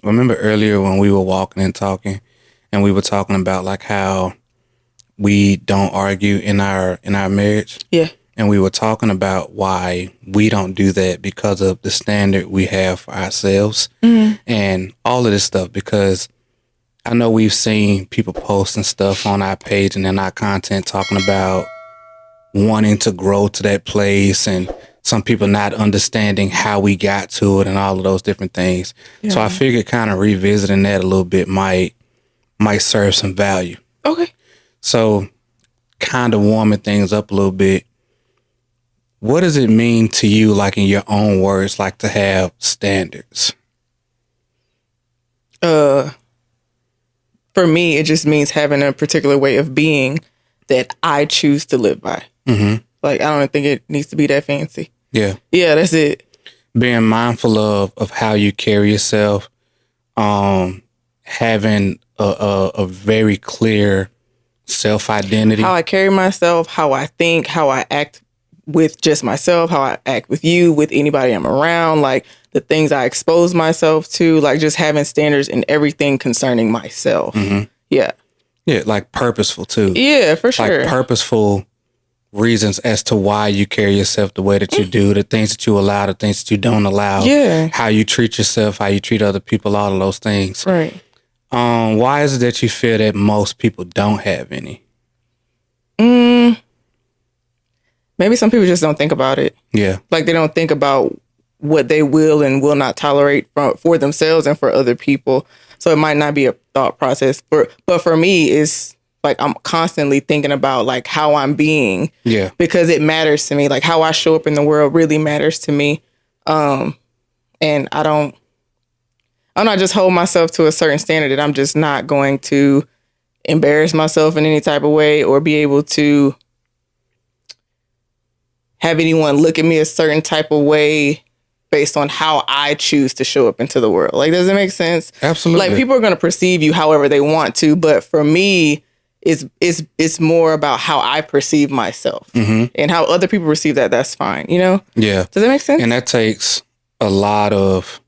remember earlier when we were walking and talking, and we were talking about like how we don't argue in our marriage. Yeah. And we were talking about why we don't do that because of the standard we have for ourselves and all of this stuff. Because I know we've seen people posting stuff on our page and in our content talking about wanting to grow to that place, and some people not understanding how we got to it and all of those different things. Yeah. So I figured kind of revisiting that a little bit might serve some value. Okay. So kind of warming things up a little bit. What does it mean to you, like in your own words, like to have standards? For me, it just means having a particular way of being that I choose to live by. Mm-hmm. Like, I don't think it needs to be that fancy. Yeah. Yeah, that's it. Being mindful of how you carry yourself, having a very clear self-identity. How I carry myself, how I think, how I act with just myself, how I act with you, with anybody I'm around, like the things I expose myself to, like just having standards in everything concerning myself. Mm-hmm. Yeah. Yeah, like purposeful too. Yeah, for sure. Like purposeful reasons as to why you carry yourself the way that you do, the things that you allow, the things that you don't allow, how you treat yourself, how you treat other people, all of those things. Right. Why is it that you feel that most people don't have any? Maybe some people just don't think about it. Yeah. Like they don't think about what they will and will not tolerate for themselves and for other people. So it might not be a thought process. But for me, it's like I'm constantly thinking about like how I'm being. Yeah. Because it matters to me. Like how I show up in the world really matters to me. And I just hold myself to a certain standard that I'm just not going to embarrass myself in any type of way or be able to have anyone look at me a certain type of way based on how I choose to show up into the world. Like, does it make sense? Absolutely. Like, people are going to perceive you however they want to, but for me, it's more about how I perceive myself and how other people perceive that. That's fine, you know? Yeah. Does that make sense? And that takes a lot of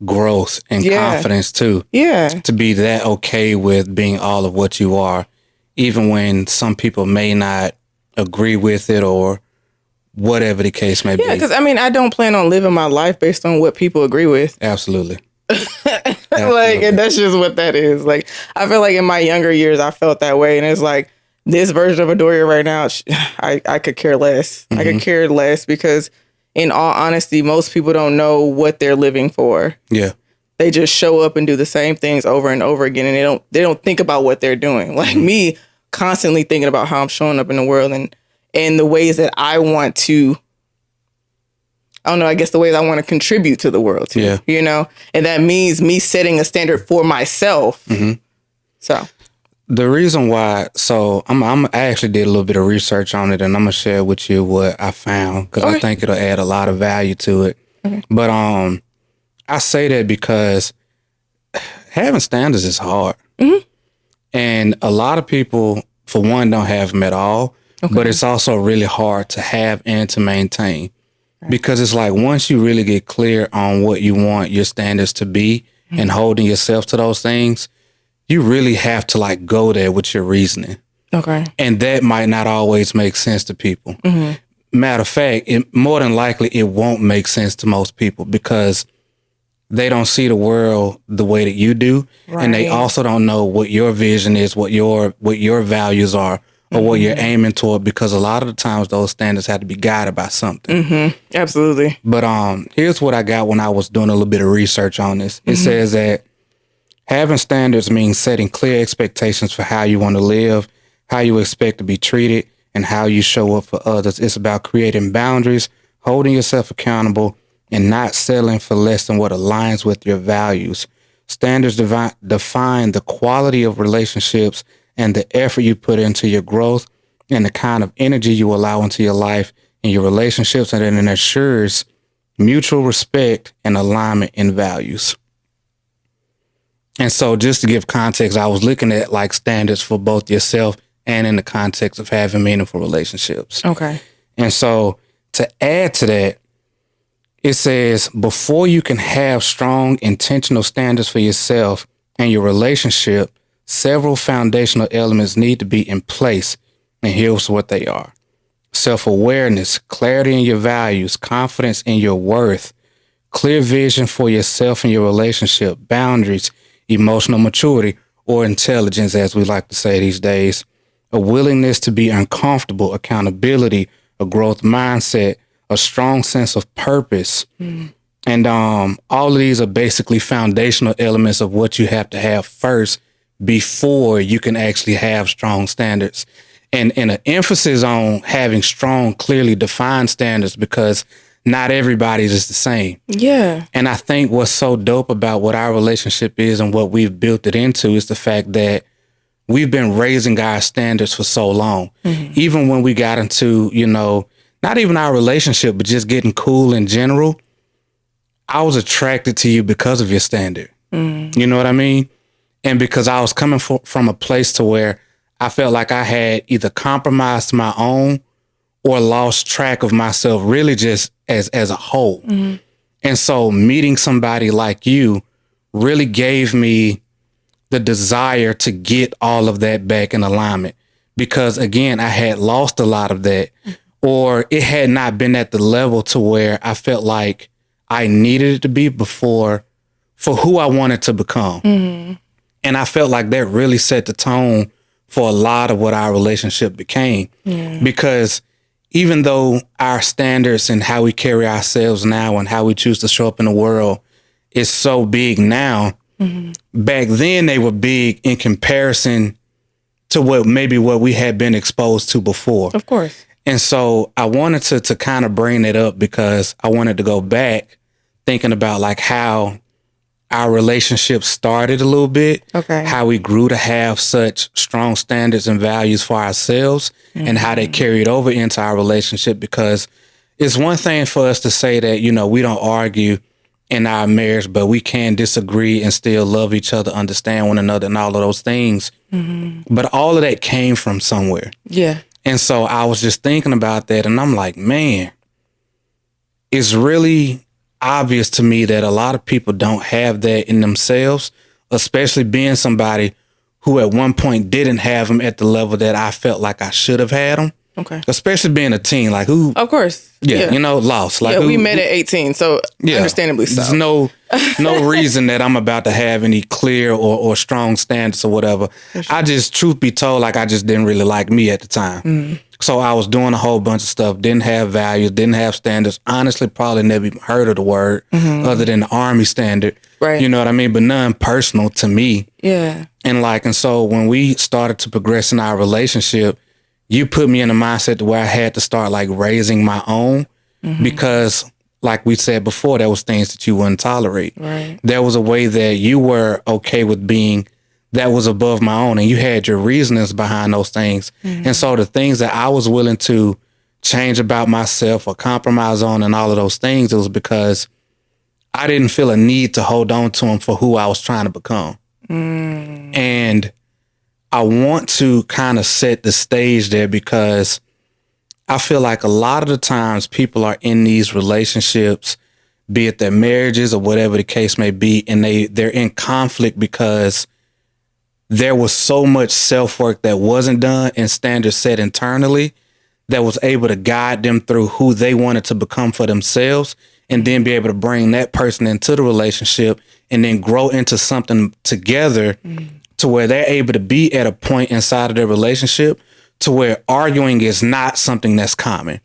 growth and confidence too. Yeah. To be that okay with being all of what you are, even when some people may not agree with it or whatever the case may be. Yeah, because I mean, I don't plan on living my life based on what people agree with. Absolutely. Like, and that's just what that is. Like, I feel like in my younger years, I felt that way. And it's like, this version of Adoria right now, I could care less. I could care less because in all honesty, most people don't know what they're living for. Yeah. They just show up and do the same things over and over again. And they don't think about what they're doing. Like me constantly thinking about how I'm showing up in the world and the ways that I want to, I don't know, I guess the ways I want to contribute to the world too, you know? And that means me setting a standard for myself. So the reason why, so I actually did a little bit of research on it, and I'm gonna share with you what I found because I think it'll add a lot of value to it. But I say that because having standards is hard, and a lot of people, for one, don't have them at all. But it's also really hard to have and to maintain because it's like once you really get clear on what you want your standards to be and holding yourself to those things, you really have to like go there with your reasoning. Okay. And that might not always make sense to people. Matter of fact, more than likely it won't make sense to most people because they don't see the world the way that you do. And they also don't know what your vision is, what your values are, or what you're aiming toward, because a lot of the times those standards have to be guided by something. Absolutely. But here's what I got when I was doing a little bit of research on this. It says that having standards means setting clear expectations for how you want to live, how you expect to be treated, and how you show up for others. It's about creating boundaries, holding yourself accountable, and not settling for less than what aligns with your values. Standards define the quality of relationships and the effort you put into your growth and the kind of energy you allow into your life and your relationships, and then it ensures mutual respect and alignment in values. And so just to give context, I was looking at like standards for both yourself and in the context of having meaningful relationships. Okay. And so to add to that, It says, before you can have strong intentional standards for yourself and your relationship, several foundational elements need to be in place. And here's what they are: self-awareness, clarity in your values, confidence in your worth, clear vision for yourself and your relationship, boundaries, emotional maturity, or intelligence, as we like to say these days, a willingness to be uncomfortable, accountability, a growth mindset, a strong sense of purpose. And all of these are basically foundational elements of what you have to have first before you can actually have strong standards. And an emphasis on having strong, clearly defined standards, because not everybody's is the same. Yeah. And I think what's so dope about what our relationship is and what we've built it into is the fact that we've been raising our standards for so long. Even when we got into, not even our relationship, but just getting cool in general, I was attracted to you because of your standard. You know what I mean? And because I was coming from a place to where I felt like I had either compromised my own or lost track of myself, really just as a whole. And so meeting somebody like you really gave me the desire to get all of that back in alignment, because again, I had lost a lot of that, or it had not been at the level to where I felt like I needed it to be before for who I wanted to become. And I felt like that really set the tone for a lot of what our relationship became. Because even though our standards and how we carry ourselves now and how we choose to show up in the world is so big now, back then they were big in comparison to what we had been exposed to before. Of course. And so I wanted to kind of bring it up because I wanted to go back thinking about like how our relationship started a little bit, Okay. how we grew to have such strong standards and values for ourselves, and how they carried over into our relationship. Because it's one thing for us to say that, we don't argue in our marriage, but we can disagree and still love each other, understand one another, and all of those things. But all of that came from somewhere. Yeah. And so I was just thinking about that, and I'm like, man, it's really obvious to me that a lot of people don't have that in themselves, especially being somebody who at one point didn't have them at the level that I felt like I should have had them. Okay. Especially being a teen, like who? Of course. Lost. Like we met at 18, so understandably so. There's no reason that I'm about to have any clear or strong standards or whatever. Sure. I just, truth be told, like I just didn't really like me at the time. So I was doing a whole bunch of stuff, didn't have values, didn't have standards. Honestly, probably never even heard of the word other than the Army standard. Right. You know what I mean? But none personal to me. Yeah. And so when we started to progress in our relationship, you put me in a mindset to where I had to start like raising my own, because like we said before, there was things that you wouldn't tolerate. Right. There was a way that you were okay with being that was above my own, and you had your reasonings behind those things. And so the things that I was willing to change about myself or compromise on and all of those things, it was because I didn't feel a need to hold on to them for who I was trying to become. And I want to kind of set the stage there, because I feel like a lot of the times people are in these relationships, be it their marriages or whatever the case may be, and they're in conflict because there was so much self-work that wasn't done and standards set internally that was able to guide them through who they wanted to become for themselves, and then be able to bring that person into the relationship and then grow into something together to where they're able to be at a point inside of their relationship to where arguing is not something that's common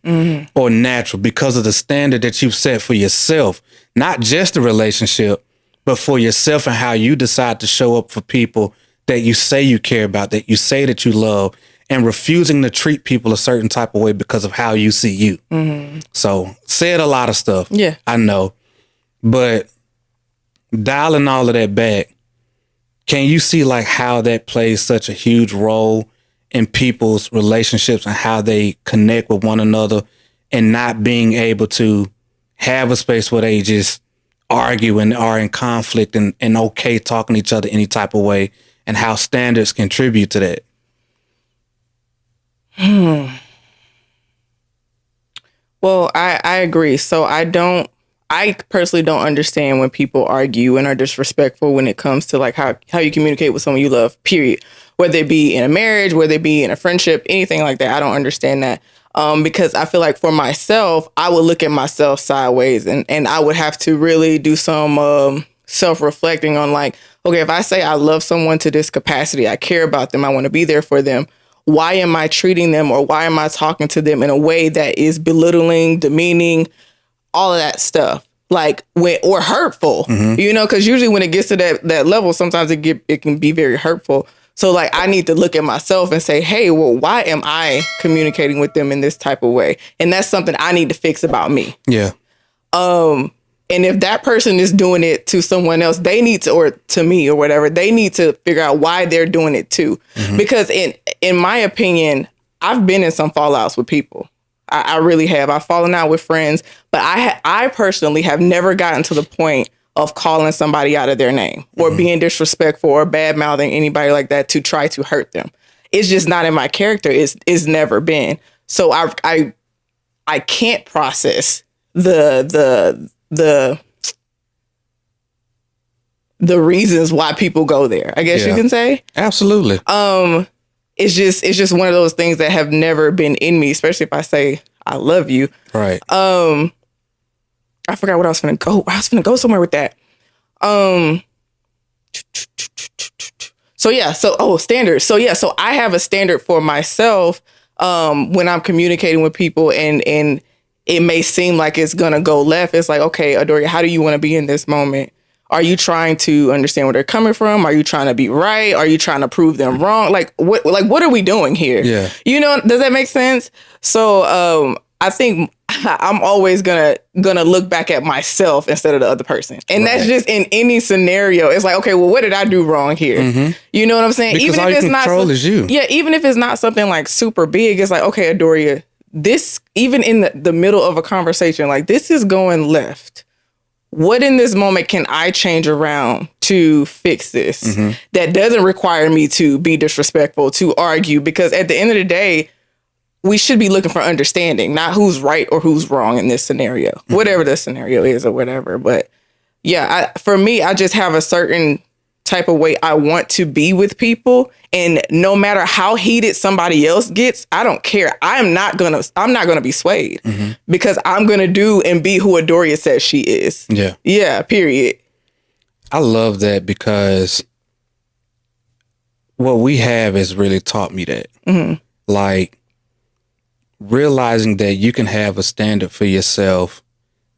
or natural, because of the standard that you've set for yourself, not just the relationship, but for yourself and how you decide to show up for people that you say you care about, that you say that you love, and refusing to treat people a certain type of way because of how you see you. So said a lot of stuff. Yeah. I know. But dialing all of that back, can you see like how that plays such a huge role in people's relationships and how they connect with one another, and not being able to have a space where they just argue and are in conflict and okay talking to each other any type of way, and how standards contribute to that? Well, I agree. So I don't I personally don't understand when people argue and are disrespectful when it comes to like how you communicate with someone you love, period. Whether it be in a marriage, whether it be in a friendship, anything like that. I don't understand that. Because I feel like for myself, I would look at myself sideways and I would have to really do some self-reflecting on like, okay, if I say I love someone to this capacity, I care about them, I want to be there for them, why am I treating them or why am I talking to them in a way that is belittling, demeaning, all of that stuff, like or hurtful, because usually when it gets to that level, sometimes it can be very hurtful. So like I need to look at myself and say, hey, well, why am I communicating with them in this type of way? And that's something I need to fix about me. Yeah. And if that person is doing it to someone else, they need to, or to me or whatever, they need to figure out why they're doing it too. Because in my opinion, I've been in some fallouts with people. I really have. I've fallen out with friends, but I personally have never gotten to the point of calling somebody out of their name or being disrespectful or bad mouthing anybody like that to try to hurt them. It's just not in my character. It's never been. So I can't process the reasons why people go there, I guess you can say. Absolutely. It's just one of those things that have never been in me, especially if I say I love you. Right. I forgot what I was going to go. I was going to go somewhere with that. Standards. So I have a standard for myself when I'm communicating with people and it may seem like it's going to go left. It's like, okay, Adoria, how do you want to be in this moment? Are you trying to understand where they're coming from? Are you trying to be right? Are you trying to prove them wrong? Like what are we doing here? Yeah. Does that make sense? So I think I'm always gonna look back at myself instead of the other person. And that's just in any scenario. It's like, okay, well, what did I do wrong here? You know what I'm saying? Because even all if you it's can not control is you. Yeah, even if it's not something like super big, it's like, okay, Adoria, this, even in the middle of a conversation, like this is going left. What in this moment can I change around to fix this that doesn't require me to be disrespectful, to argue? Because at the end of the day, we should be looking for understanding, not who's right or who's wrong in this scenario, whatever the scenario is or whatever. But yeah, for me, I just have a certain type of way I want to be with people. And no matter how heated somebody else gets, I don't care. I'm not gonna be swayed because I'm gonna do and be who Adoria says she is. Yeah. Yeah. Period. I love that because what we have has really taught me that. Like realizing that you can have a standard for yourself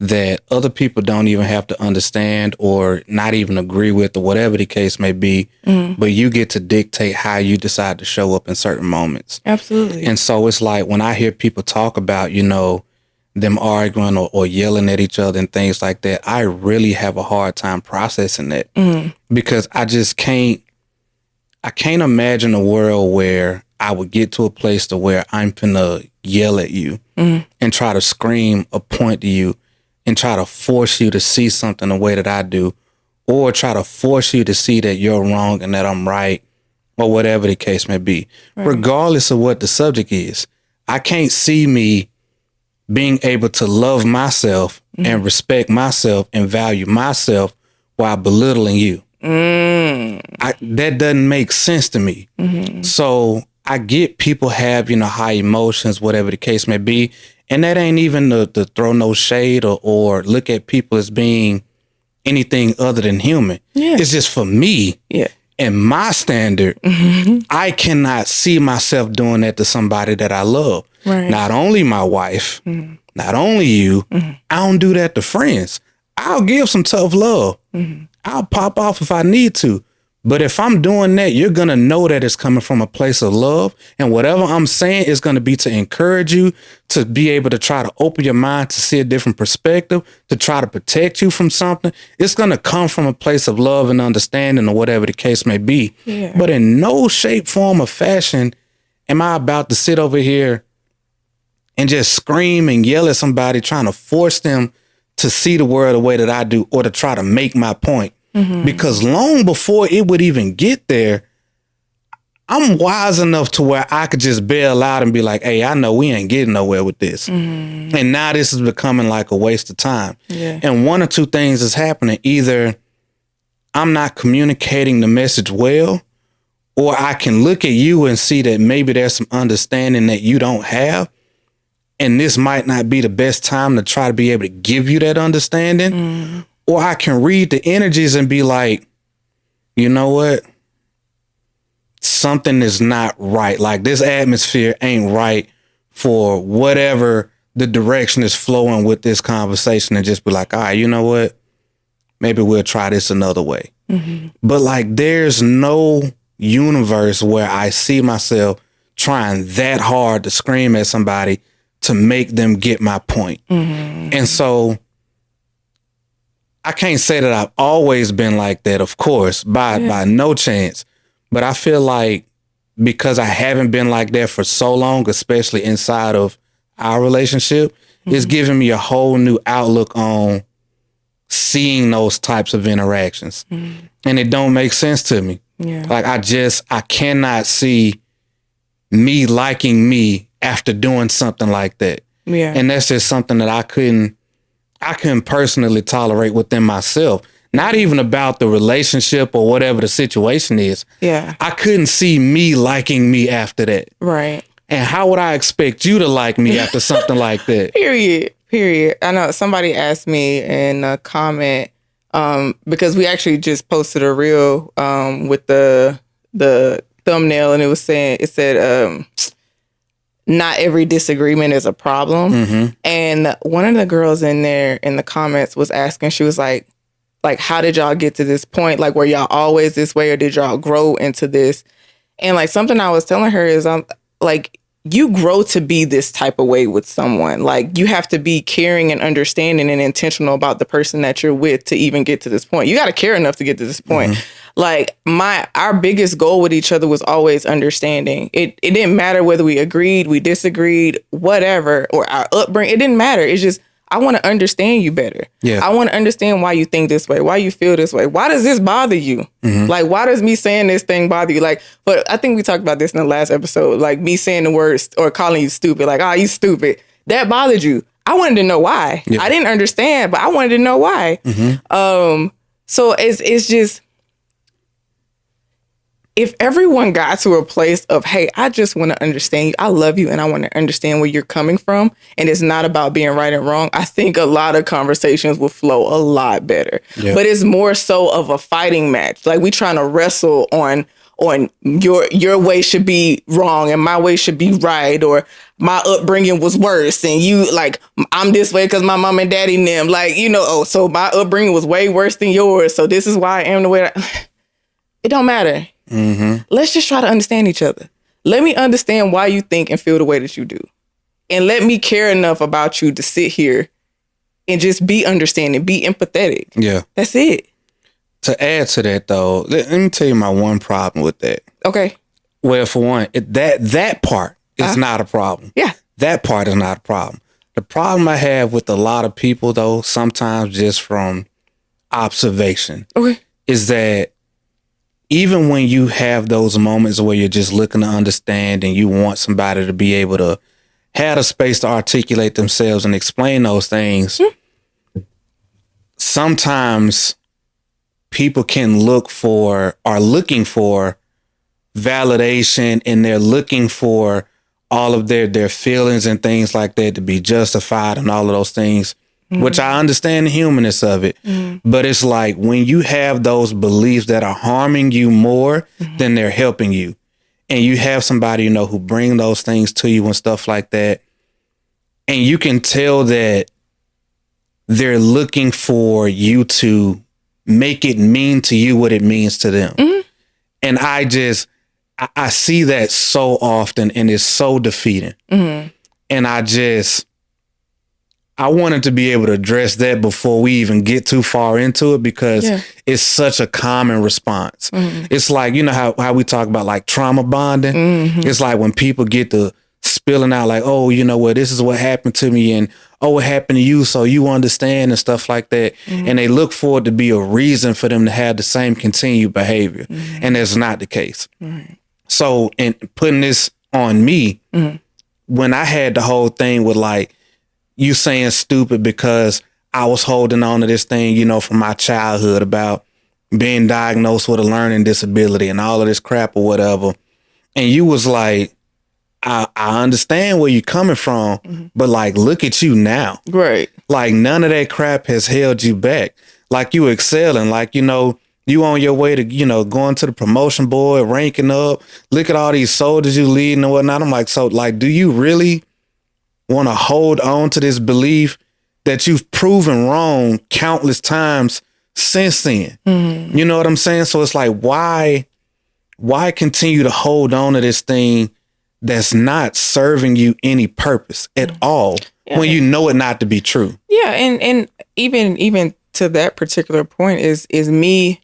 that other people don't even have to understand or not even agree with or whatever the case may be, but you get to dictate how you decide to show up in certain moments. Absolutely. And so it's like when I hear people talk about, them arguing or yelling at each other and things like that, I really have a hard time processing that because I can't imagine a world where I would get to a place to where I'm finna yell at you and try to scream a point to you and try to force you to see something the way that I do, or try to force you to see that you're wrong and that I'm right, or whatever the case may be, regardless of what the subject is. I can't see me being able to love myself and respect myself and value myself while belittling you. That doesn't make sense to me. So I get people have, high emotions, whatever the case may be. And that ain't even to throw no shade or look at people as being anything other than human. Yeah. It's just for me and my standard, I cannot see myself doing that to somebody that I love. Right. Not only my wife, not only you, I don't do that to friends. I'll give some tough love. I'll pop off if I need to. But if I'm doing that, you're going to know that it's coming from a place of love. And whatever I'm saying is going to be to encourage you to be able to try to open your mind to see a different perspective, to try to protect you from something. It's going to come from a place of love and understanding or whatever the case may be. Yeah. But in no shape, form, or fashion am I about to sit over here and just scream and yell at somebody trying to force them to see the world the way that I do or to try to make my point. Because long before it would even get there, I'm wise enough to where I could just bail out and be like, hey, I know we ain't getting nowhere with this. And now this is becoming like a waste of time. Yeah. And one or two things is happening. Either I'm not communicating the message well, or I can look at you and see that maybe there's some understanding that you don't have. And this might not be the best time to try to be able to give you that understanding. Or I can read the energies and be like, you know what? Something is not right. Like this atmosphere ain't right for whatever the direction is flowing with this conversation, and just be like, all right, you know what? Maybe we'll try this another way. But like, there's no universe where I see myself trying that hard to scream at somebody to make them get my point. And so I can't say that I've always been like that, of course, by no chance. But I feel like because I haven't been like that for so long, especially inside of our relationship, it's given me a whole new outlook on seeing those types of interactions. And it don't make sense to me. Like I cannot see me liking me after doing something like that. And that's just something that I couldn't personally tolerate within myself. Not even about the relationship or whatever the situation is. I couldn't see me liking me after that. Right. And how would I expect you to like me after something like that? Period. I know somebody asked me in a comment, because we actually just posted a reel with the thumbnail, and it said not every disagreement is a problem. And one of the girls in there in the comments was asking, she was like, how did y'all get to this point? Like, were y'all always this way, or did y'all grow into this? And like, something I was telling her is, like, you grow to be this type of way with someone. Like, you have to be caring and understanding and intentional about the person that you're with to even get to this point. You got to care enough to get to this point. Like, our biggest goal with each other was always understanding. It didn't matter whether we agreed, we disagreed, whatever, or our upbringing. It didn't matter. It's just, I want to understand you better. I want to understand why you think this way, why you feel this way. Why does this bother you? Like, why does me saying this thing bother you? Like, but I think we talked about this in the last episode, like me saying the words or calling you stupid, like, oh, you stupid. That bothered you. I wanted to know why. I didn't understand, but I wanted to know why. So it's just, if everyone got to a place of, hey, I just want to understand you, I love you, and I want to understand where you're coming from, and it's not about being right and wrong, I think a lot of conversations will flow a lot better. But it's more so of a fighting match. Like, we trying to wrestle on your way should be wrong and my way should be right, or my upbringing was worse, and you, like, I'm this way because my mom and daddy and them, like, you know, oh, so my upbringing was way worse than yours, so this is why I am the way it don't matter. Let's just try to understand each other. Let me understand why you think and feel the way that you do. And let me care enough about you to sit here and just be understanding, be empathetic. That's it. To add to that, though, let me tell you my one problem with that. Okay. Well, for one, that part is not a problem. That part is not a problem. The problem I have with a lot of people, though, sometimes just from observation, is that even when you have those moments where you're just looking to understand and you want somebody to be able to have a space to articulate themselves and explain those things, sometimes people are looking for validation, and they're looking for all of their feelings and things like that to be justified and all of those things, which I understand the humanness of it. But it's like, when you have those beliefs that are harming you more than they're helping you, and you have somebody, you know, who bring those things to you and stuff like that, and you can tell that they're looking for you to make it mean to you what it means to them. And I see that so often, and it's so defeating. And I wanted to be able to address that before we even get too far into it, because it's such a common response. It's like, you know how we talk about like trauma bonding. It's like when people get to spilling out like, oh, you know what, this is what happened to me, and oh, it happened to you, so you understand, and stuff like that. And they look for it to be a reason for them to have the same continued behavior. And that's not the case. So, in putting this on me, when I had the whole thing with like you saying stupid because I was holding on to this thing, you know, from my childhood about being diagnosed with a learning disability and all of this crap or whatever. And you was like, I understand where you're coming from, but like, look at you now. Right. Like none of that crap has held you back. Like you excelling, like, you know, you on your way to, you know, going to the promotion board, ranking up, look at all these soldiers you leading and whatnot. I'm like, so like, do you really want to hold on to this belief that you've proven wrong countless times since then? You know what I'm saying? So it's like, why continue to hold on to this thing that's not serving you any purpose at all when you know it not to be true? Yeah. And even to that particular point is me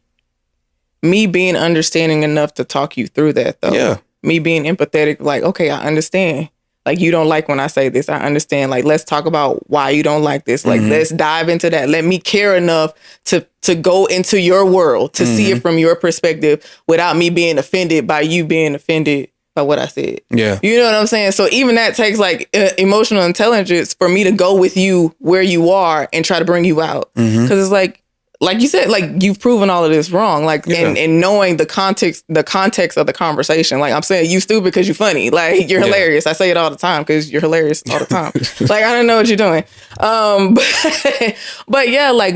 being understanding enough to talk you through that though. Yeah. Me being empathetic, like, okay, I understand. Like, you don't like when I say this. I understand. Like, let's talk about why you don't like this. Like, let's dive into that. Let me care enough to go into your world, to see it from your perspective without me being offended by you being offended by what I said. Yeah. You know what I'm saying? So even that takes like emotional intelligence for me to go with you where you are and try to bring you out. Because it's like you said, like you've proven all of this wrong. Like and knowing the context of the conversation. Like I'm saying, you stupid because you're funny. Like you're hilarious. I say it all the time because you're hilarious all the time. Like I don't know what you're doing. But yeah, like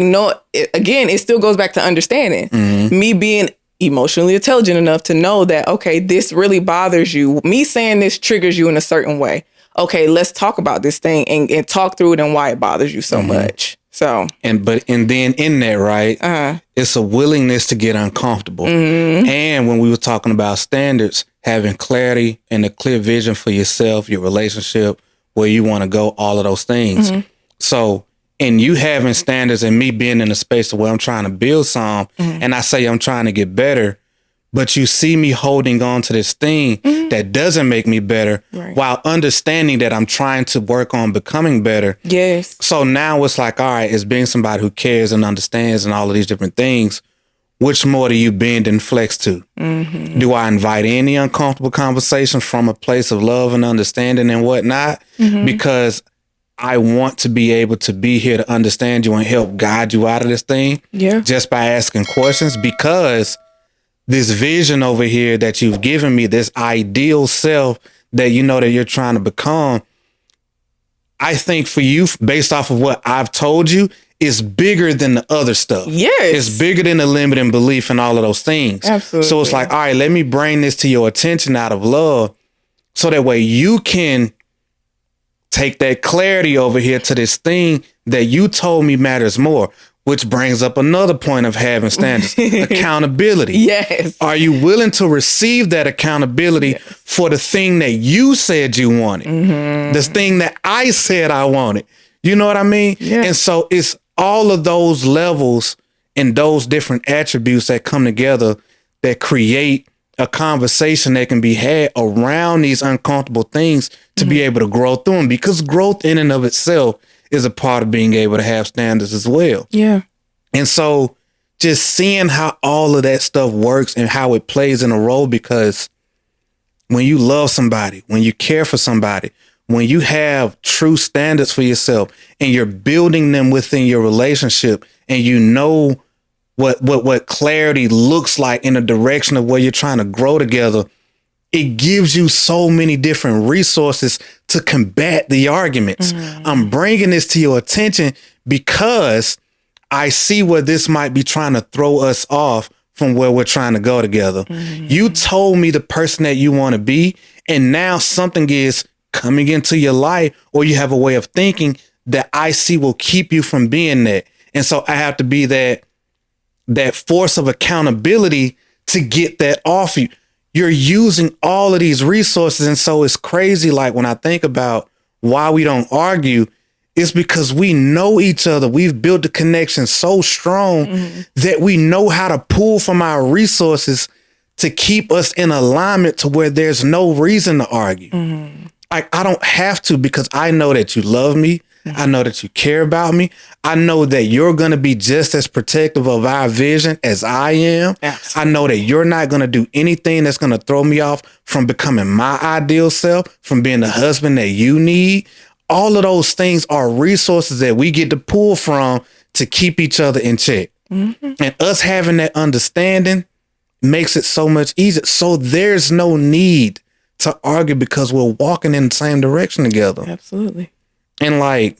again, it still goes back to understanding. Me being emotionally intelligent enough to know that, okay, this really bothers you. Me saying this triggers you in a certain way. Okay, let's talk about this thing and talk through it and why it bothers you so much. So and then in that, right, it's a willingness to get uncomfortable. And when we were talking about standards, having clarity and a clear vision for yourself, your relationship, where you want to go, all of those things. So, and you having standards and me being in a space where I'm trying to build some, and I say I'm trying to get better, but you see me holding on to this thing that doesn't make me better, while understanding that I'm trying to work on becoming better. Yes. So now it's like, all right, it's being somebody who cares and understands and all of these different things. Which more do you bend and flex to? Do I invite any uncomfortable conversation from a place of love and understanding and whatnot? Because I want to be able to be here to understand you and help guide you out of this thing. Yeah. Just by asking questions, because this vision over here that you've given me, this ideal self that you know that you're trying to become, I think for you, based off of what I've told you, is bigger than the other stuff. Yes. It's bigger than the limiting belief and all of those things. Absolutely. So it's like, all right, let me bring this to your attention out of love, so that way you can take that clarity over here to this thing that you told me matters more. Which brings up another point of having standards, accountability. Yes. Are you willing to receive that accountability for the thing that you said you wanted? This thing that I said I wanted. You know what I mean? Yeah. And so it's all of those levels and those different attributes that come together that create a conversation that can be had around these uncomfortable things to be able to grow through them, because growth in and of itself is a part of being able to have standards as well. Yeah. And so just seeing how all of that stuff works and how it plays in a role, because when you love somebody, when you care for somebody, when you have true standards for yourself and you're building them within your relationship, and you know what clarity looks like in the direction of where you're trying to grow together, it gives you so many different resources to combat the arguments. I'm bringing this to your attention because I see where this might be trying to throw us off from where we're trying to go together. You told me the person that you want to be, and now something is coming into your life, or you have a way of thinking that I see will keep you from being that. And so I have to be that force of accountability to get that off you. You're using all of these resources. And so it's crazy. Like when I think about why we don't argue, it's because we know each other. We've built the connection so strong that we know how to pull from our resources to keep us in alignment to where there's no reason to argue. Like I don't have to, because I know that you love me. I know that you care about me. I know that you're going to be just as protective of our vision as I am. Absolutely. I know that you're not going to do anything that's going to throw me off from becoming my ideal self, from being the husband that you need. All of those things are resources that we get to pull from to keep each other in check. Mm-hmm. And us having that understanding makes it so much easier. So there's no need to argue because we're walking in the same direction together. Absolutely. And like,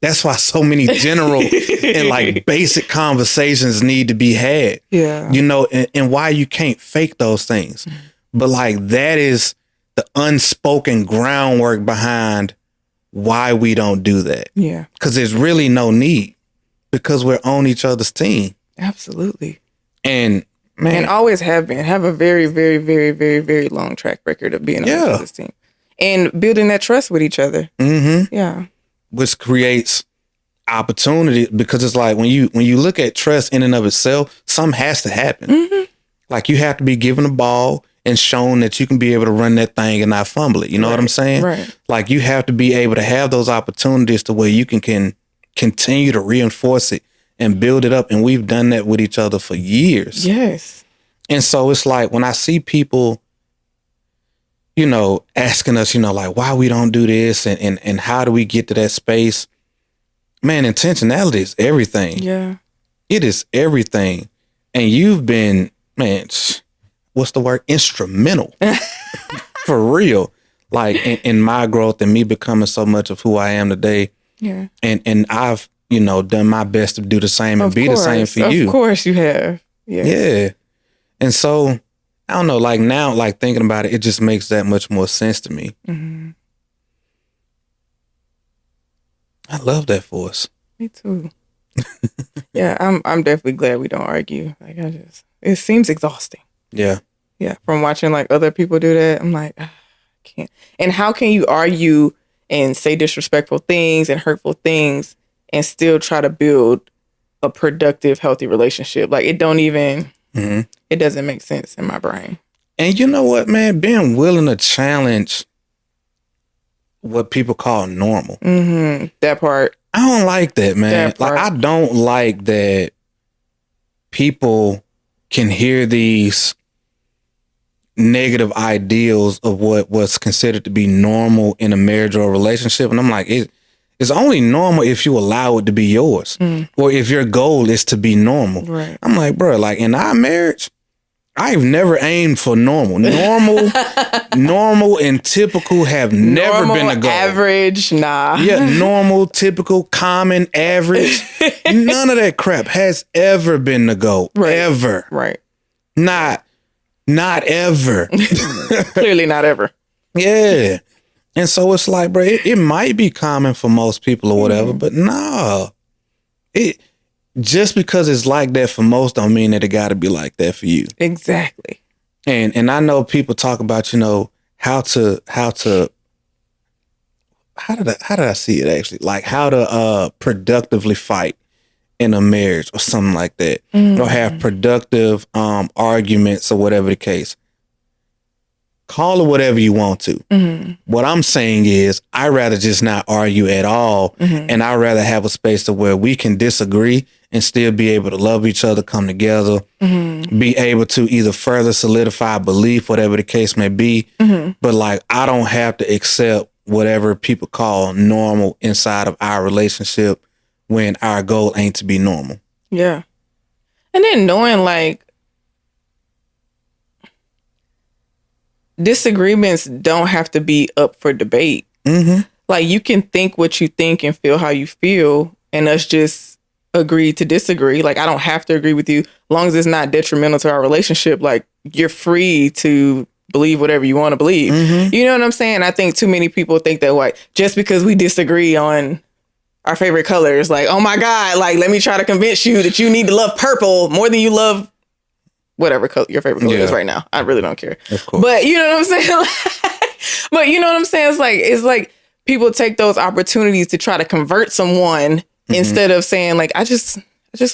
that's why so many general and like basic conversations need to be had. Yeah. You know, and why you can't fake those things. Mm-hmm. But like, that is the unspoken groundwork behind why we don't do that. Yeah. Because there's really no need, because we're on each other's team. Absolutely. And man, and always have a very, very, very, very, very long track record of being on each other's team and building that trust with each other. Mm-hmm. Yeah. Which creates opportunity, because it's like when you look at trust in and of itself, something has to happen. Mm-hmm. Like, you have to be given a ball and shown that you can be able to run that thing and not fumble it. You know what I'm saying? Right. Like, you have to be able to have those opportunities to where you can continue to reinforce it and build it up. And we've done that with each other for years. Yes. And so it's like, when I see people, you know, asking us, you know, like, why we don't do this and how do we get to that space? Man, intentionality is everything. Yeah. It is everything. And you've been, man, what's the word? Instrumental. For real. Like, in my growth and me becoming so much of who I am today. Yeah. And I've, you know, done my best to do the same and be the same for you. Of course you have. Yes. Yeah. And so, I don't know, like now, like thinking about it, it just makes that much more sense to me. Mm-hmm. I love that for us. Me too. Yeah, I'm definitely glad we don't argue. Like, it seems exhausting. Yeah. Yeah. From watching like other people do that, I'm like, I can't. And how can you argue and say disrespectful things and hurtful things and still try to build a productive, healthy relationship? Like, it doesn't make sense in my brain. And you know what, man? Being willing to challenge what people call normal. Mm-hmm. That part. I don't like that, man. Like, I don't like that people can hear these negative ideals of what was considered to be normal in a marriage or a relationship. And I'm like, it's only normal if you allow it to be yours, or if your goal is to be normal. Right. I'm like, bro, like, in our marriage, I've never aimed for normal. Normal and typical have never been a goal. Average, nah. Yeah, normal, typical, common, average. None of that crap has ever been the goal. Right. Ever. Right. Not ever. Clearly not ever. Yeah. And so it's like, bro, it might be common for most people or whatever, but no. Just because it's like that for most don't mean that it got to be like that for you. Exactly. And I know people talk about, you know, how did I see it actually? Like, how to productively fight in a marriage or something like that, or have productive arguments or whatever the case. Call it whatever you want to. Mm-hmm. What I'm saying is, I'd rather just not argue at all, and I'd rather have a space to where we can disagree and still be able to love each other, come together, be able to either further solidify belief, whatever the case may be. Mm-hmm. But like, I don't have to accept whatever people call normal inside of our relationship when our goal ain't to be normal. Yeah. And then knowing like disagreements don't have to be up for debate. Mm-hmm. Like, you can think what you think and feel how you feel, and us just agree to disagree. Like, I don't have to agree with you, as long as it's not detrimental to our relationship. Like, you're free to believe whatever you want to believe. Mm-hmm. You know what I'm saying? I think too many people think that, like, just because we disagree on our favorite colors, like, oh my God, like, let me try to convince you that you need to love purple more than you love whatever color your favorite color is right now. I really don't care. Of course. But you know what I'm saying? But you know what I'm saying? It's like people take those opportunities to try to convert someone instead of saying, like, I just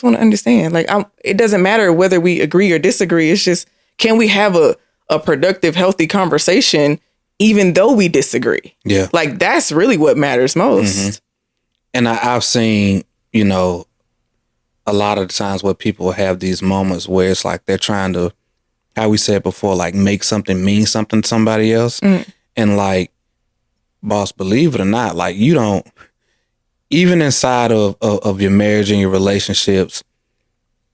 want to understand. Like, it doesn't matter whether we agree or disagree. It's just, can we have a productive, healthy conversation even though we disagree. Yeah. Like, that's really what matters most. And I've seen, you know, a lot of the times where people have these moments where it's like they're trying to, how we said before, like make something mean something to somebody else. And like, boss, believe it or not, like you don't, even inside of your marriage and your relationships,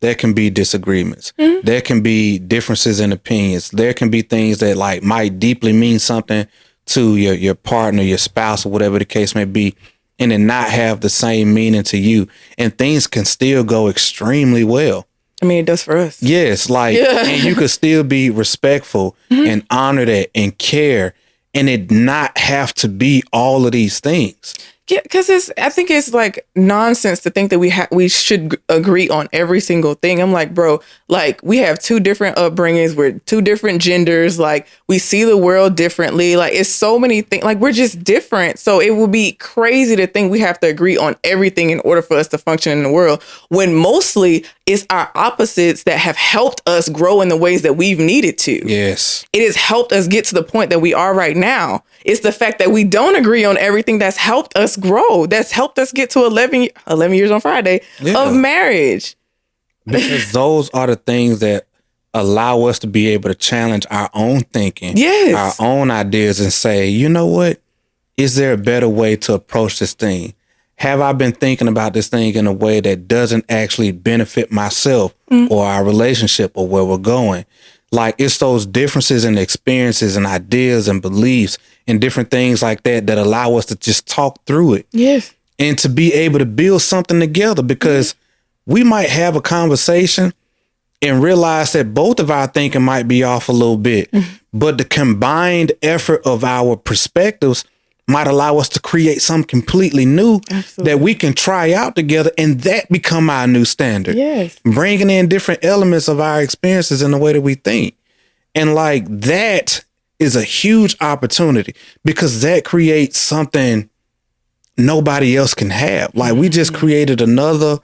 there can be disagreements. There can be differences in opinions. There can be things that like might deeply mean something to your partner, your spouse, or whatever the case may be, and then not have the same meaning to you. And things can still go extremely well. I mean, it does for us. Yes, like, and you could still be respectful and honor that and care, and it not have to be all of these things. Yeah, because I think it's like nonsense to think that we should agree on every single thing. I'm like, bro, like we have two different upbringings, we're two different genders, like we see the world differently. Like it's so many things, like we're just different. So it would be crazy to think we have to agree on everything in order for us to function in the world, when mostly it's our opposites that have helped us grow in the ways that we've needed to. Yes. It has helped us get to the point that we are right now. It's the fact that we don't agree on everything that's helped us grow. That's helped us get to 11 years on Friday of marriage. Because those are the things that allow us to be able to challenge our own thinking, our own ideas, and say, you know what? Is there a better way to approach this thing? Have I been thinking about this thing in a way that doesn't actually benefit myself or our relationship or where we're going? Like it's those differences in experiences and ideas and beliefs and different things like that that allow us to just talk through it. Yes. And to be able to build something together, because we might have a conversation and realize that both of our thinking might be off a little bit, but the combined effort of our perspectives might allow us to create something completely new that we can try out together, and that become our new standard. Yes. Bringing in different elements of our experiences in the way that we think. And like that is a huge opportunity, because that creates something nobody else can have. Like we just created another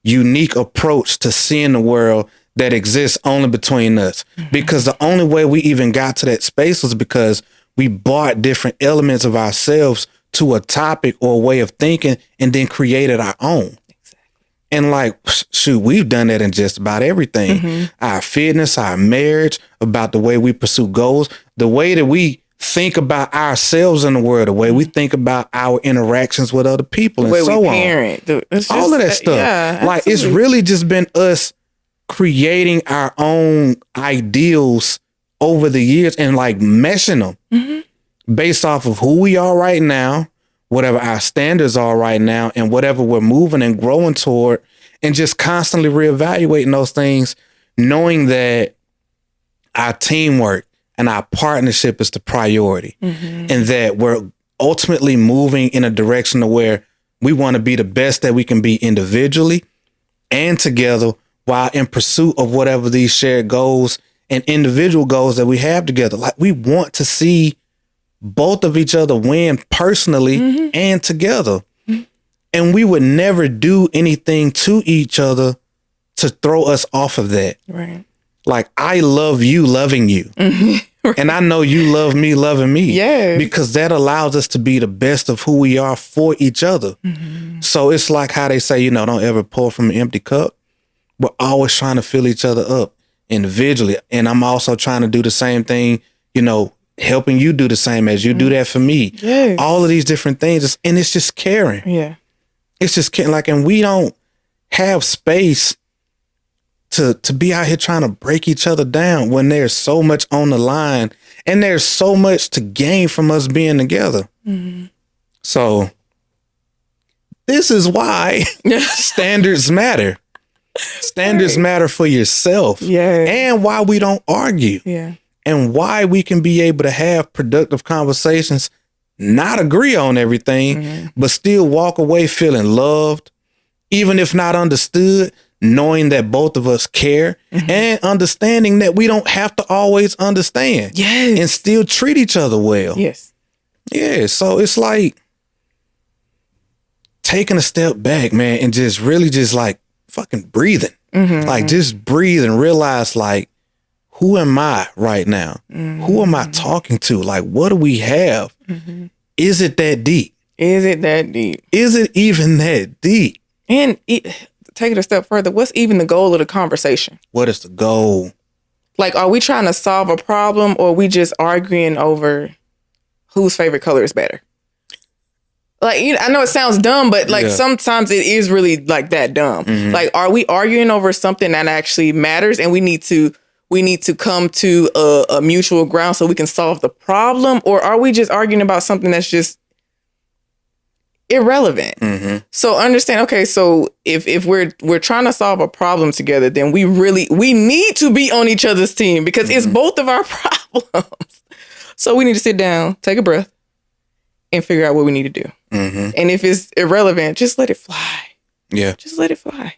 unique approach to seeing the world that exists only between us. Because the only way we even got to that space was because we brought different elements of ourselves to a topic or a way of thinking and then created our own. And like, shoot, we've done that in just about everything. Our fitness, our marriage, about the way we pursue goals, the way that we think about ourselves in the world, the way we think about our interactions with other people, and so on. All of that stuff. Yeah, like it's really just been us creating our own ideals over the years and like meshing them based off of who we are right now, whatever our standards are right now, and whatever we're moving and growing toward, and just constantly reevaluating those things, knowing that our teamwork and our partnership is the priority, and that we're ultimately moving in a direction to where we want to be the best that we can be individually and together, while in pursuit of whatever these shared goals and individual goals that we have together. Like we want to see both of each other win personally and together. And we would never do anything to each other to throw us off of that. Right. Like I love you loving you. And I know you love me loving me. Yeah. Because that allows us to be the best of who we are for each other. So it's like how they say, you know, don't ever pour from an empty cup. We're always trying to fill each other up individually. And I'm also trying to do the same thing, you know, helping you do the same as you do that for me. Yes. All of these different things. And it's just caring. Yeah. It's just caring. Like, and we don't have space to be out here trying to break each other down when there's so much on the line and there's so much to gain from us being together. So this is why standards matter. Standards matter for yourself. And why we don't argue. And why we can be able to have productive conversations, not agree on everything, but still walk away feeling loved, even if not understood, knowing that both of us care, and understanding that we don't have to always understand. And still treat each other well. Yeah. So it's like taking a step back, man, and just really just like fucking breathing. Like just breathe and realize like who am I right now? Who am I talking to? Like, what do we have? Is it that deep? Is it that deep? Is it even that deep? And take it a step further. What's even the goal of the conversation? What is the goal? Like, are we trying to solve a problem, or are we just arguing over whose favorite color is better? Like, I know it sounds dumb, but like sometimes it is really like that dumb. Like, are we arguing over something that actually matters, and we need to come to a mutual ground so we can solve the problem, or are we just arguing about something that's just irrelevant? So understand, okay, so if we're trying to solve a problem together, then we need to be on each other's team, because it's both of our problems. So we need to sit down, take a breath, and figure out what we need to do. And if it's irrelevant, just let it fly. Yeah. Just let it fly.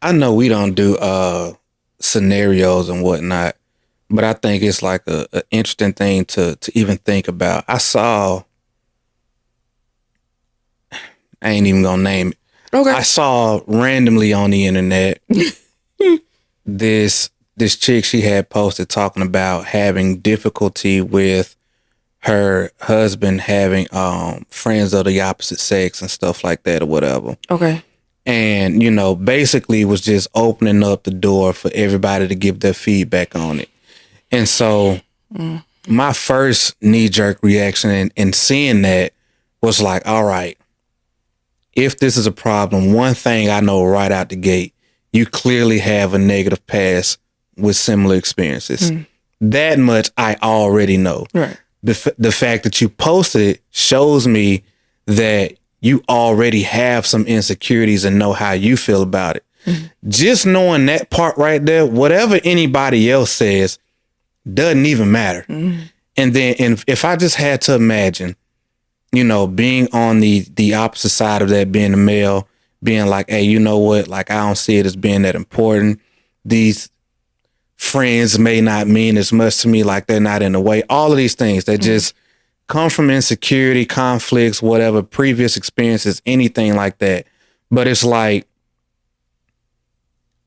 I know we don't do scenarios and whatnot, but I think it's like a interesting thing to even think about. I ain't even gonna name it. Okay. I saw randomly on the internet this chick, she had posted talking about having difficulty with her husband having friends of the opposite sex and stuff like that or whatever. Okay. And, basically was just opening up the door for everybody to give their feedback on it. And so my first knee-jerk reaction in seeing that was like, all right, if this is a problem, one thing I know right out the gate, you clearly have a negative past with similar experiences. That much I already know. Right. The fact that you posted it shows me that you already have some insecurities and know how you feel about it. Just knowing that part right there, whatever anybody else says doesn't even matter. And then if I just had to imagine, being on the opposite side of that, being a male, being like, hey, you know what? Like, I don't see it as being that important. These friends may not mean as much to me, like they're not in the way. All of these things that just come from insecurity, conflicts, whatever, previous experiences, anything like that. But it's like,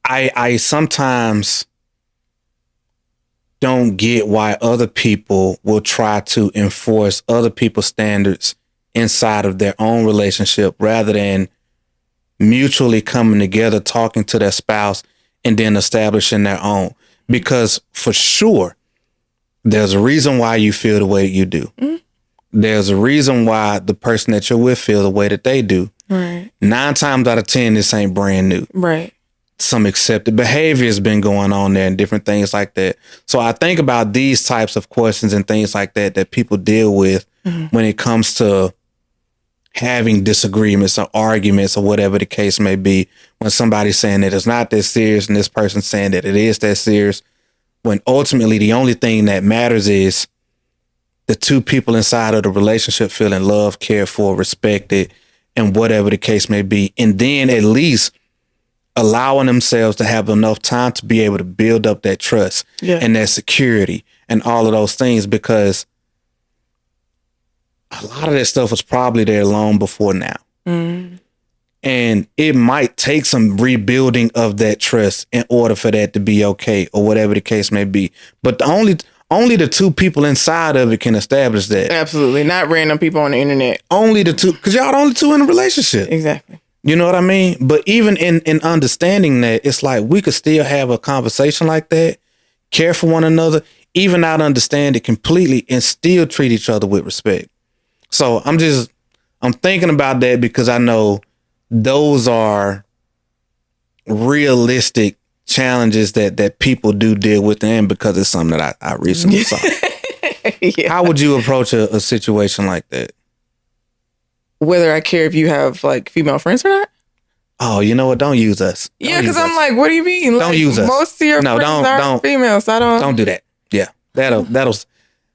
I sometimes don't get why other people will try to enforce other people's standards inside of their own relationship rather than mutually coming together, talking to their spouse, and then establishing their own. Because for sure, there's a reason why you feel the way you do. There's a reason why the person that you're with feel the way that they do. Right. 9 times out of 10, this ain't brand new. Right. Some accepted behavior has been going on there and different things like that. So I think about these types of questions and things like that people deal with when it comes to having disagreements or arguments or whatever the case may be. When somebody's saying that it's not that serious and this person's saying that it is that serious, when ultimately the only thing that matters is the two people inside of the relationship feeling loved, cared for, respected, and whatever the case may be. And then at least allowing themselves to have enough time to be able to build up that trust and that security and all of those things, because a lot of that stuff was probably there long before now. And it might take some rebuilding of that trust in order for that to be okay or whatever the case may be. But only the two people inside of it can establish that. Absolutely. Not random people on the internet. Only the two, because y'all the only two in a relationship. Exactly. You know what I mean? But even in understanding that, it's like we could still have a conversation like that, care for one another, even not understand it completely, and still treat each other with respect. So I'm thinking about that because I know those are realistic challenges that people do deal with, and because it's something that I recently saw. How would you approach a situation like that? Whether I care if you have like female friends or not? Oh, you know what? Don't use us. Yeah, because I'm like, what do you mean? Don't use us. Most of your friends are female, so I don't do that. Yeah, that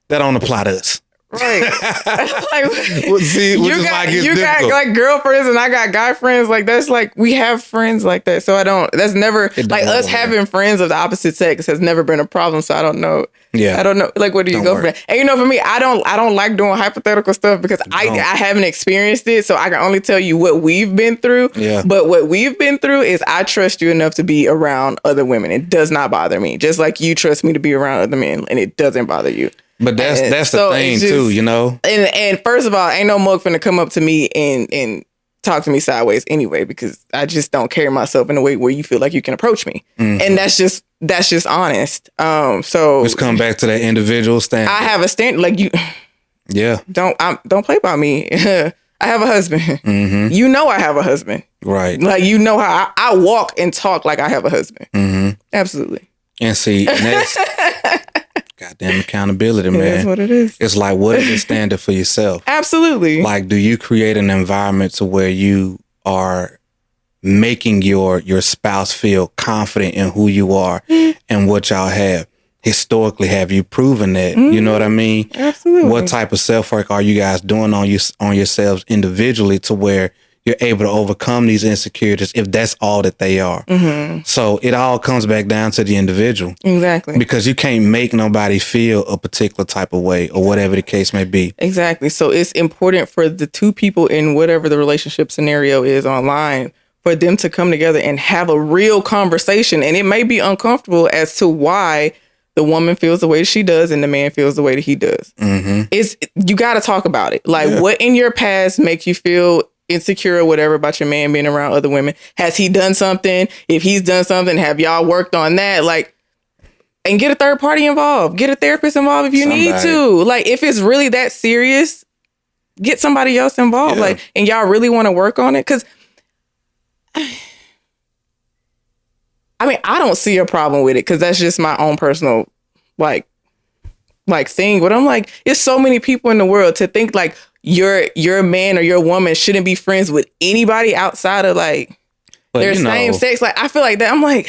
don't apply to us. Right. Like, Well, see, which is why it gets you got difficult. like girlfriends and I got guy friends. Like that's like we have friends like that. So that's never It like don't us work. having friends of the opposite sex has never been a problem. So I don't know. Yeah. I don't know. Like, where do you Don't go work. from that? And you know, for me, I don't like doing hypothetical stuff because I Don't. haven't experienced it. So I can only tell you what we've been through. Yeah. But what we've been through is I trust you enough to be around other women. It does not bother me. Just like you trust me to be around other men, and it doesn't bother you. But that's the so thing it's just- too, you know. And first of all, ain't no mug finna come up to me and talk to me sideways anyway, because I just don't carry myself in a way where you feel like you can approach me. And that's just honest. So Let's come back to that individual standard. I have a stand like you Yeah. don't play by me. I have a husband. You know I have a husband. Right. Like, you know how I walk and talk like I have a husband. Absolutely. And see, and that's goddamn accountability, man. That's what it is. It's like, what is the standard for yourself? Absolutely. Like, do you create an environment to where you are making your spouse feel confident in who you are and what y'all have? Historically, have you proven that? You know what I mean? Absolutely. What type of self-work are you guys doing on yourselves individually to where you're able to overcome these insecurities if that's all that they are? So it all comes back down to the individual. Exactly. Because you can't make nobody feel a particular type of way or whatever the case may be. Exactly. So it's important for the two people in whatever the relationship scenario is online for them to come together and have a real conversation. And it may be uncomfortable as to why the woman feels the way she does and the man feels the way that he does. You got to talk about it. Like, what in your past makes you feel insecure or whatever about your man being around other women? Has he done something? If he's done something, have y'all worked on that? Like, and get a third party involved. Get a therapist involved if you need to. Like, if it's really that serious, get somebody else involved. Yeah. Like, and y'all really want to work on it? Because I mean, I don't see a problem with it because that's just my own personal like thing. But I'm like, there's so many people in the world to think like your man or your woman shouldn't be friends with anybody outside of like their same sex. Like, I feel like that. I'm like,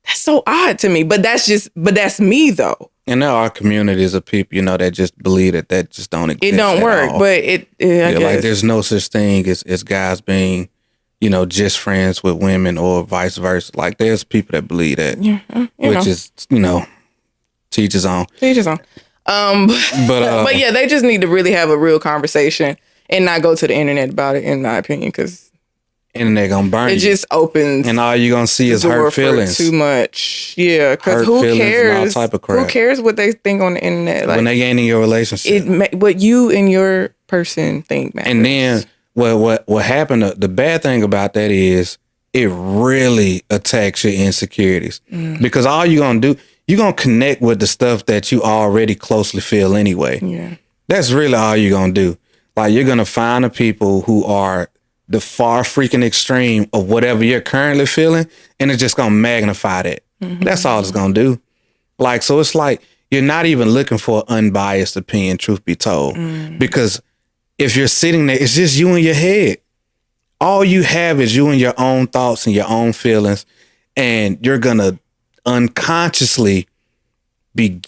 that's so odd to me. But that's me though. And there are communities of people, you know, that just believe that just don't exist. It don't work. all. But I guess. Like, there's no such thing as guys being, you know, just friends with women or vice versa. Like, there's people that believe that, which is, you know, teach his own. Teach his own. But yeah, they just need to really have a real conversation and not go to the internet about it, in my opinion, because internet gonna burn it you. just opens And all you're gonna see is the door hurt for feelings. too much. Yeah, because Hurt who feelings and all cares? type of crap. Who cares what they think on the internet? Like, when they ain't in your relationship. what you and your person think matters. And then what happened, the bad thing about that is it really attacks your insecurities. Because all you're going to do, you're going to connect with the stuff that you already closely feel anyway. Yeah. That's really all you're going to do. Like, you're going to find the people who are the far freaking extreme of whatever you're currently feeling, and it's just going to magnify that. That's all it's going to do. Like, so it's like you're not even looking for an unbiased opinion, truth be told. Because if you're sitting there, it's just you in your head. All you have is you and your own thoughts and your own feelings, and you're going to unconsciously be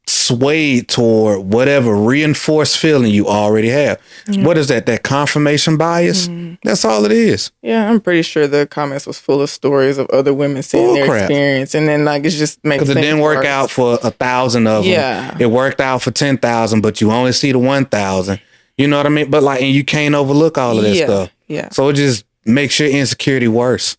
swayed toward whatever reinforced feeling you already have. What is that? That confirmation bias? That's all it is. Yeah, I'm pretty sure the comments was full of stories of other women saying their crap. experience, and then like it just makes Because it didn't work worse. out for 1,000 of them. Yeah. It worked out for 10,000, but you only see the 1,000. You know what I mean? But like, and you can't overlook all of that stuff. Yeah. So it just makes your insecurity worse,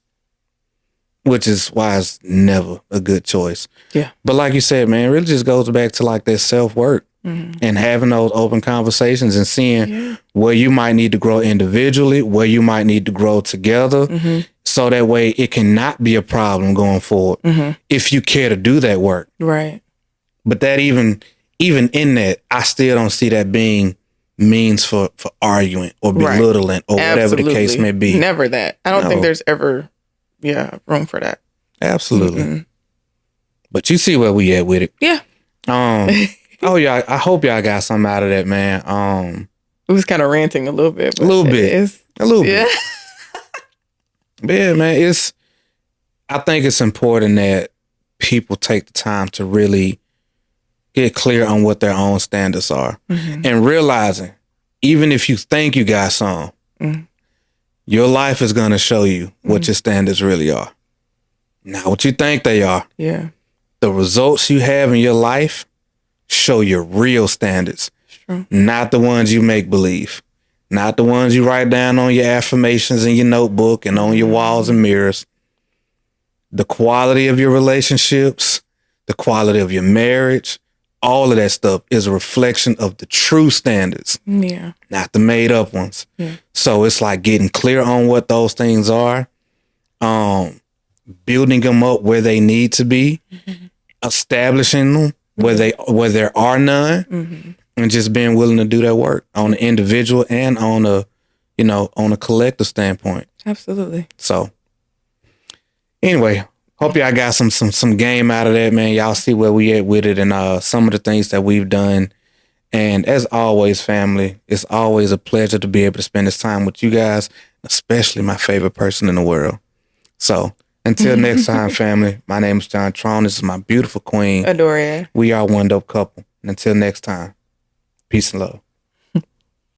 which is why it's never a good choice. Yeah. But like you said, man, it really just goes back to like that self-work and having those open conversations and seeing where you might need to grow individually, where you might need to grow together. So that way it cannot be a problem going forward if you care to do that work. Right. But that even in that, I still don't see that being means for arguing or belittling or whatever the case may be. Never that. I don't think there's ever room for that. Absolutely. But you see where we at with it. Yeah. Oh yeah, I hope y'all got something out of that, man. It was kind of ranting a little bit. A little bit. Yeah. But yeah, man, I think it's important that people take the time to really get clear on what their own standards are, and realizing, even if you think you got some, your life is going to show you what your standards really are. Not what you think they are. Yeah. The results you have in your life show your real standards, not the ones you make believe, not the ones you write down on your affirmations in your notebook and on your walls and mirrors. The quality of your relationships, the quality of your marriage, all of that stuff is a reflection of the true standards, not the made up ones. Yeah. So it's like getting clear on what those things are, building them up where they need to be, establishing them where there are none, and just being willing to do that work on an individual and on a collective standpoint. Absolutely. So anyway, hope y'all got some game out of that, man. Y'all see where we at with it and some of the things that we've done. And as always, family, it's always a pleasure to be able to spend this time with you guys, especially my favorite person in the world. So until next time, family, my name is John Tron. This is my beautiful queen, Adoria. We are one dope couple. And until next time, peace and love.